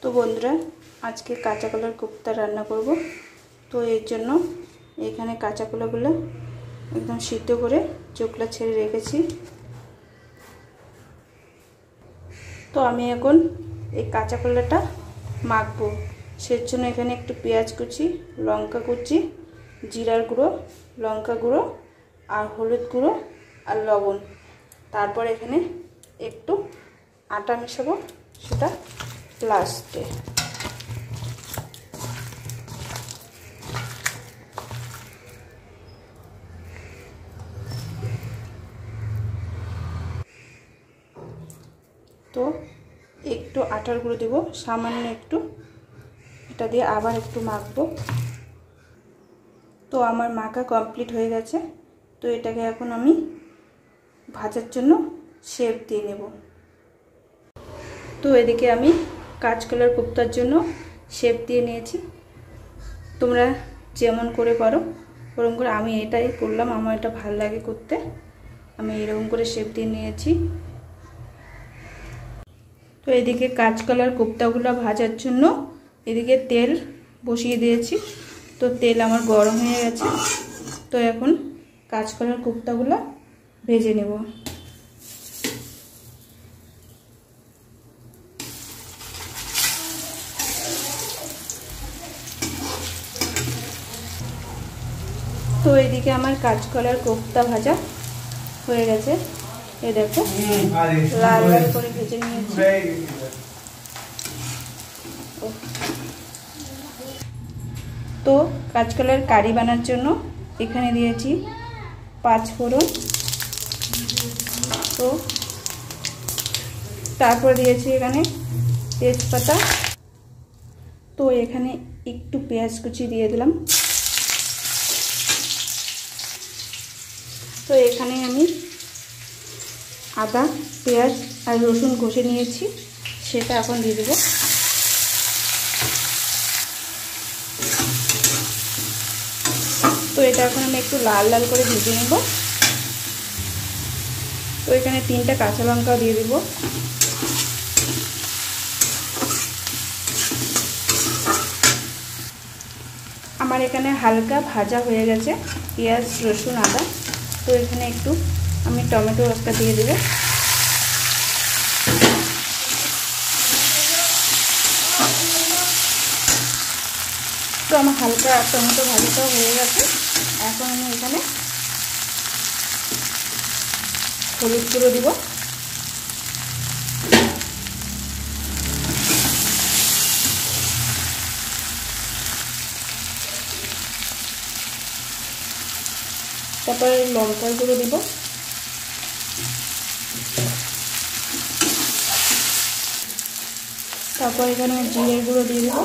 তো বন্ধুরা, আজকে কাঁচা কলার কোপ্তা রান্না করব। তো এর জন্য এখানে কাঁচা কলাগুলো একদম সিদ্ধ করে চোখলা ছেড়ে রেখেছি। তো আমি এখন এই কাঁচা কলাটা মাখবো। সের জন্য এখানে একটু পেঁয়াজ কুচি, লঙ্কা কুচি, জিরার গুঁড়ো, লঙ্কা গুঁড়ো আর হলুদ গুঁড়ো আর লবণ, তারপর এখানে একটু আটা মেশাবো, সেটা লাস্টে। তো একটু আটার গুঁড়ো দেবো, সামান্য একটু, এটা দিয়ে আবার একটু মাখবো। তো আমার মাখা কমপ্লিট হয়ে গেছে। তো এটাকে এখন আমি ভাজার জন্য শেপ দিয়ে নেব। তো এদিকে আমি কাঁচকলার কোপ্তার জন্য শেপ দিয়ে নিয়েছি। তোমরা যেমন করে পারো ওরকম করে, আমি এটাই করলাম, আমার এটা ভালো লাগে করতে। আমি এরকম করে শেপ দিয়ে নিয়েছি। তো এদিকে কাঁচকলার কোপ্তাগুলো ভাজার জন্য এদিকে তেল বসিয়ে দিয়েছি। তো তেল আমার গরম হয়ে গেছে। তো এখন কাঁচকলার কোপ্তাগুলো ভেজে নেব। তো এদিকে আমার কাঁচকলার কোপ্তা ভাজা হয়ে গেছে। এই দেখো, লাল লাল করে ভেজে নিয়েছি। তো কাঁচকলার কারি বানার জন্য এখানে দিয়েছি 5 ফোড়ন। তো তারপর দিয়েছি এখানে তেজপাতা। তো এখানে একটু পেঁয়াজ কুচি দিয়ে দিলাম। তো এখানে আমি আদা, পেঁয়াজ আর রসুন ঘষে নিয়েছি, সেটা এখন দিয়ে দেবো। তো এটা এখন আমি একটু লাল লাল করে ভেজে নেব। তো এখানে 3টা কাঁচা লঙ্কা দিয়ে দেব। আমার এখানে হালকা ভাজা হয়ে গেছে পেঁয়াজ, রসুন, আদা। তো এখানে একটু আমি টমেটো রসটা দিয়ে দেব। তো আমার হালকা টমেটো ভাজাটাও হয়ে গেছে। এখন আমি এখানে হলুদ গুঁড়ো দিব। তারপরে লঙ্কার গুঁড়ো দিব। তারপর এখানে জিরের গুঁড়ো দিয়ে দিব।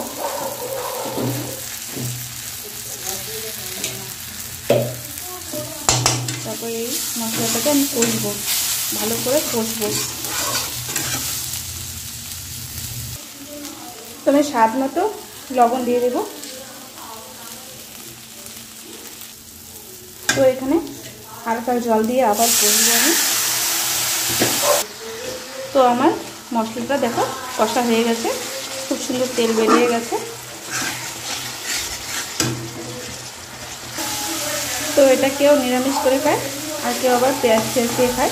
তারপর এই মশলাটাকে আমি কষবো, ভালো করে কষবো। তো আমি স্বাদ মতো লবণ দিয়ে দেব। তো এখানে হালকা জল দিয়ে আবার কষবো আমি। তো আমার মশলাটা দেখো কষা হয়ে গেছে, খুব সুন্দর তেল বেরিয়ে গেছে। তো এটা কেউ নিরামিষ করে খায়, আর কেউ আবার পেঁয়াজ দিয়ে খায়।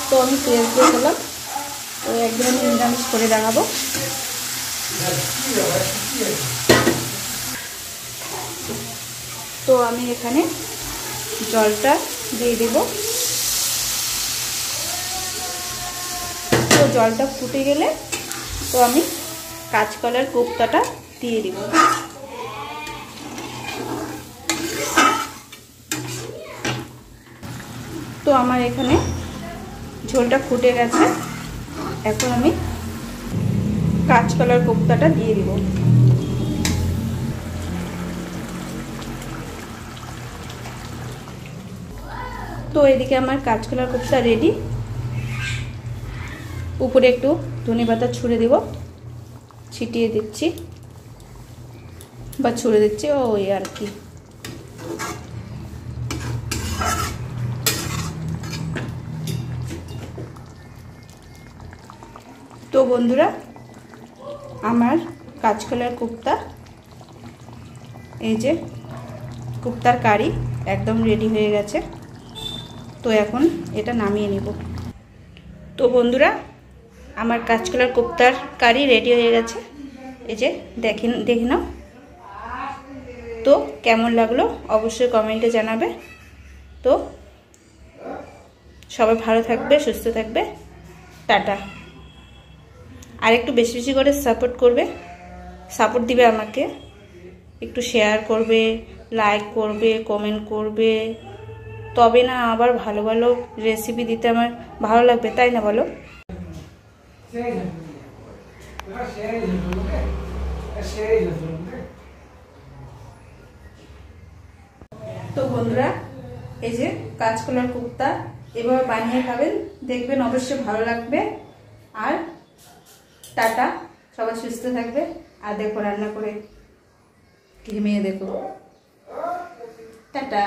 তো আমি পেঁয়াজ দিয়ে খেলাম। তো একদম আমি নিরামিষ করে দেখাবো। তো আমি এখানে জলটা দিয়ে দেব। তো জলটা ফুটে গেলে তো আমি কাঁচকলার কোপ্তাটা দিয়ে দেব। তো আমার এখানে ঝোলটা ফুটে গেছে। এখন আমি কাঁচকলার কোপ্তাটা দিয়ে দিব। তো এদিকে আমার কাঁচকলার কোপ্তা রেডি। উপরে একটু ধনেপাতা ছুঁড়ে দেব, ছিটিয়ে দিচ্ছি বা ছুঁড়ে দিচ্ছি, ওই আর কি। তো বন্ধুরা, আমার কাঁচকলার কোপ্তা, এই যে কোপ্তার কারি একদম রেডি হয়ে গেছে। তো এখন এটা নামিয়ে নেব। তো বন্ধুরা, আমার কাঁচকলার কোপ্তার কারি রেডি হয়ে গেছে। এই যে দেখে নাও। তো কেমন লাগলো অবশ্যই কমেন্টে জানাবে। তো সবাই ভালো থাকবে, সুস্থ থাকবে। টাটা। আর একটু বেশি বেশি করে সাপোর্ট দিবে আমাকে, একটু শেয়ার করবে, লাইক করবে, কমেন্ট করবে, তবে না আবার ভালো ভালো রেসিপি দিতে আমার ভালো লাগবে, তাই না বলো? তো বন্ধুরা, এই যে কাঁচকলার কোপ্তা এভাবে বানিয়ে খাবেন, দেখবেন অবশ্যই ভালো লাগবে। আর টাটা, সবাই সুস্থ থাকবে। আর দেখো রান্না করে ঘেমিয়ে দেখো। টাটা।